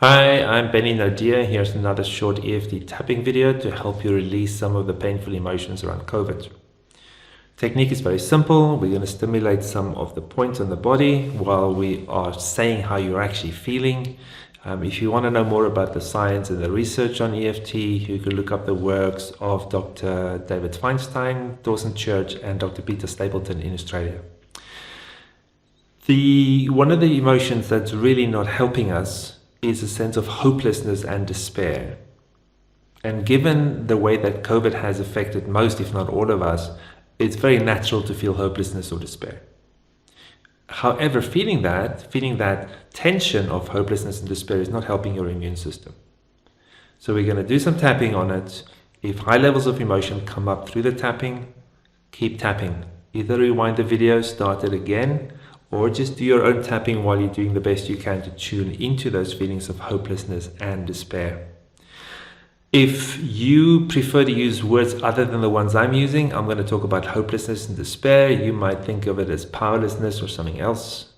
Hi, I'm Bennie Naude. Here's another short EFT tapping video to help you release some of the painful emotions around COVID. Technique is very simple. We're going to stimulate some of the points on the body while we are saying how you're actually feeling. If you want to know more about the science and the research on EFT, you can look up the works of Dr. David Feinstein, Dawson Church, and Dr. Peter Stapleton in Australia. One of the emotions that's really not helping us is a sense of hopelessness and despair. And given the way that COVID has affected most, if not all of us, it's very natural to feel hopelessness or despair. However, feeling that tension of hopelessness and despair is not helping your immune system. So we're going to do some tapping on it. If high levels of emotion come up through the tapping, keep tapping. Either rewind the video, start it again, or just do your own tapping while you're doing the best you can to tune into those feelings of hopelessness and despair. If you prefer to use words other than the ones I'm using, I'm going to talk about hopelessness and despair. You might think of it as powerlessness or something else.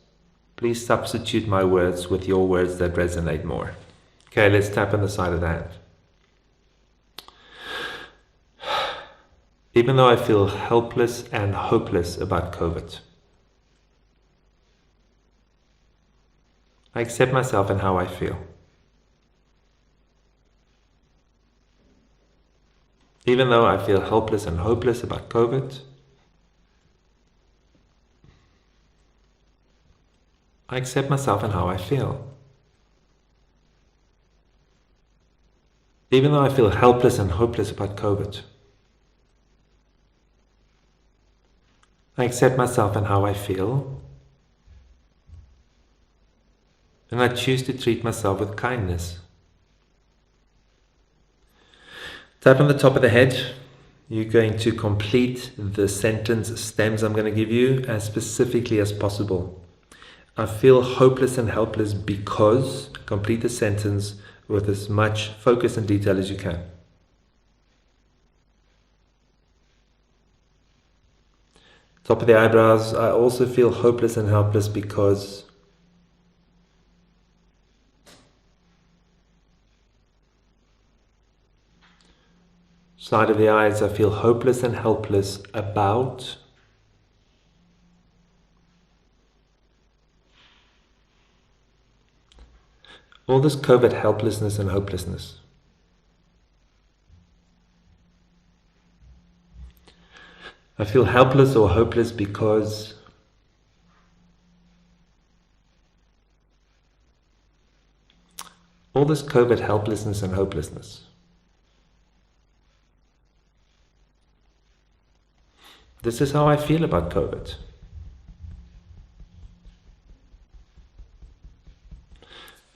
Please substitute my words with your words that resonate more. Okay, let's tap on the side of the hand. Even though I feel helpless and hopeless about COVID, I accept myself and how I feel. Even though I feel helpless and hopeless about COVID, I accept myself and how I feel. Even though I feel helpless and hopeless about COVID, I accept myself and how I feel. And I choose to treat myself with kindness. Tap on the top of the head. You're going to complete the sentence stems I'm going to give you as specifically as possible. I feel hopeless and helpless because, complete the sentence with as much focus and detail as you can. Top of the eyebrows. I also feel hopeless and helpless because. Side of the eyes, I feel hopeless and helpless about. All this COVID helplessness and hopelessness. I feel helpless or hopeless because. All this COVID helplessness and hopelessness. This is how I feel about COVID.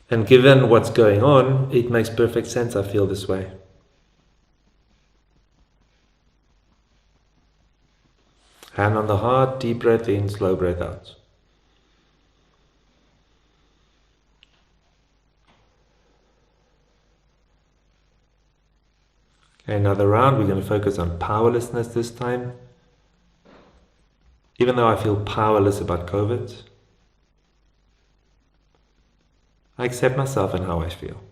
And given what's going on, it makes perfect sense I feel this way. Hand on the heart, deep breath in, slow breath out. Okay, another round. We're going to focus on powerlessness this time. Even though I feel powerless about COVID, I accept myself and how I feel.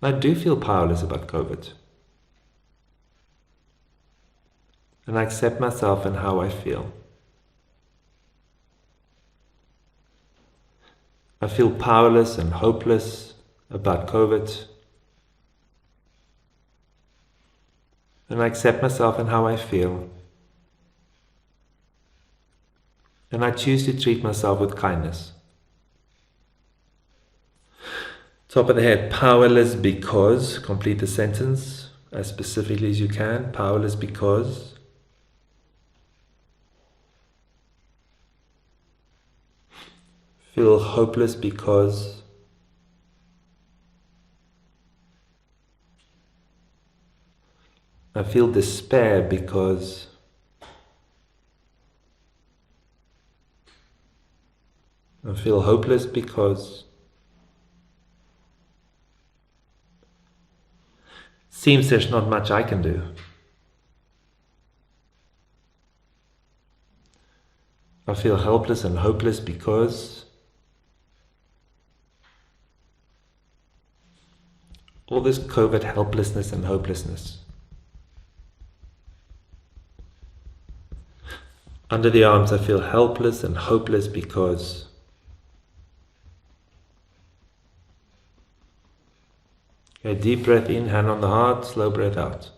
I do feel powerless about COVID. And I accept myself and how I feel. I feel powerless and hopeless about COVID. And I accept myself and how I feel. And I choose to treat myself with kindness. Top of the head, powerless because, complete the sentence as specifically as you can. Powerless because. Feel hopeless because. I feel despair because. I feel hopeless because. Seems there's not much I can do. I feel helpless and hopeless because. all this COVID helplessness and hopelessness. Under the arms, I feel helpless and hopeless because okay, deep breath in, hand on the heart, slow breath out.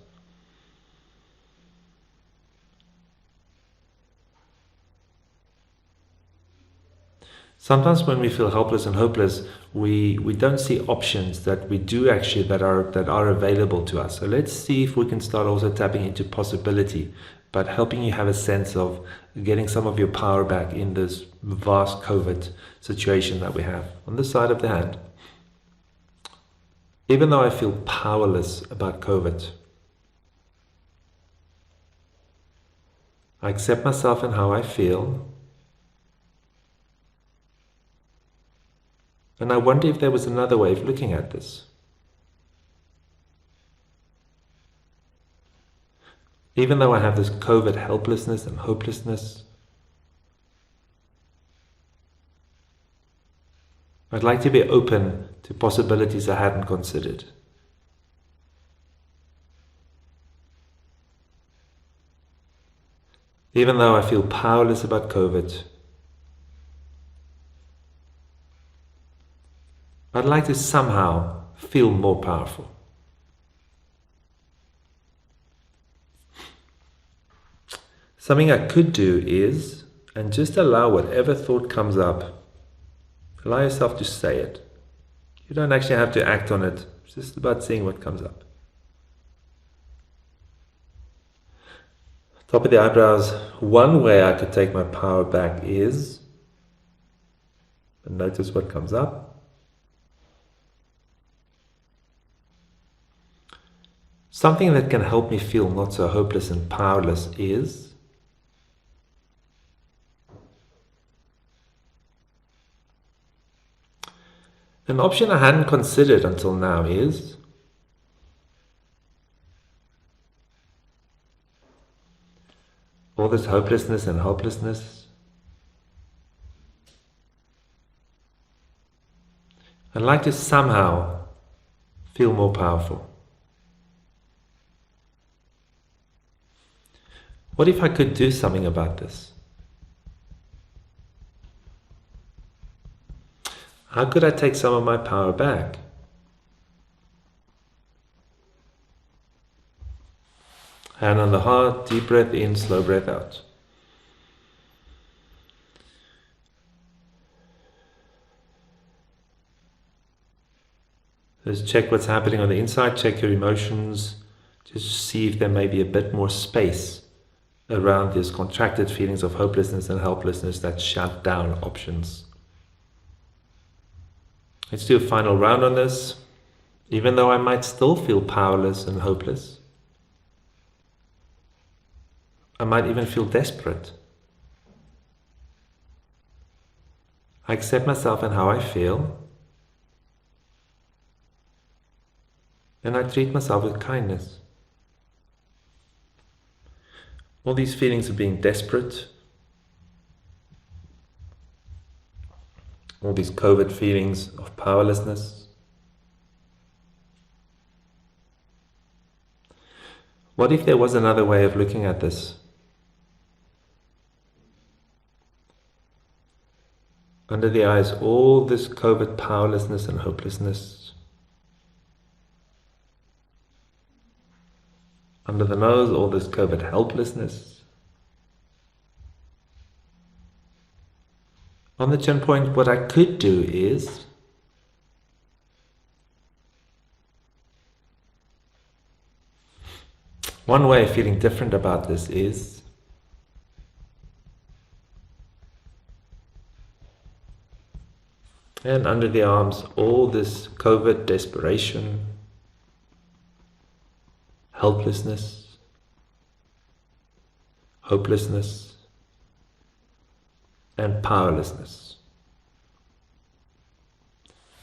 Sometimes when we feel helpless and hopeless, we don't see options that we do actually that are available to us. So let's see if we can start also tapping into possibility, but helping you have a sense of getting some of your power back in this vast COVID situation that we have. On the side of the hand, even though I feel powerless about COVID, I accept myself and how I feel. And I wonder if there was another way of looking at this. Even though I have this COVID helplessness and hopelessness, I'd like to be open to possibilities I hadn't considered. Even though I feel powerless about COVID, I'd like to somehow feel more powerful. Something I could do is, and just allow whatever thought comes up, allow yourself to say it. You don't actually have to act on it, it's just about seeing what comes up. Top of the eyebrows, one way I could take my power back is, and notice what comes up. Something that can help me feel not so hopeless and powerless is an option I hadn't considered until now is all this hopelessness and helplessness. I'd like to somehow feel more powerful. What if I could do something about this? How could I take some of my power back? Hand on the heart, deep breath in, slow breath out. Just check what's happening on the inside, check your emotions, just see if there may be a bit more space around these contracted feelings of hopelessness and helplessness that shut down options. Let's do a final round on this. Even though I might still feel powerless and hopeless, I might even feel desperate. I accept myself and how I feel, and I treat myself with kindness. All these feelings of being desperate, all these COVID feelings of powerlessness. What if there was another way of looking at this? Under the eyes, all this COVID powerlessness and hopelessness. Under the nose, all this COVID helplessness. On the chin point, what I could do is one way of feeling different about this is and under the arms, all this COVID desperation, helplessness, hopelessness, and powerlessness.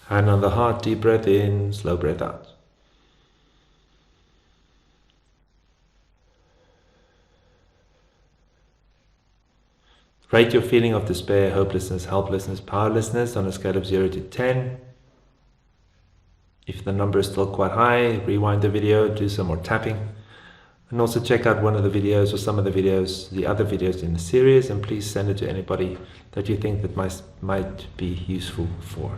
Hand on the heart, deep breath in, slow breath out. Rate your feeling of despair, hopelessness, helplessness, powerlessness on a scale of 0 to 10. If the number is still quite high, rewind the video, do some more tapping. And also check out one of the videos or some of the videos, the other videos in the series, and please send it to anybody that you think that might be useful for.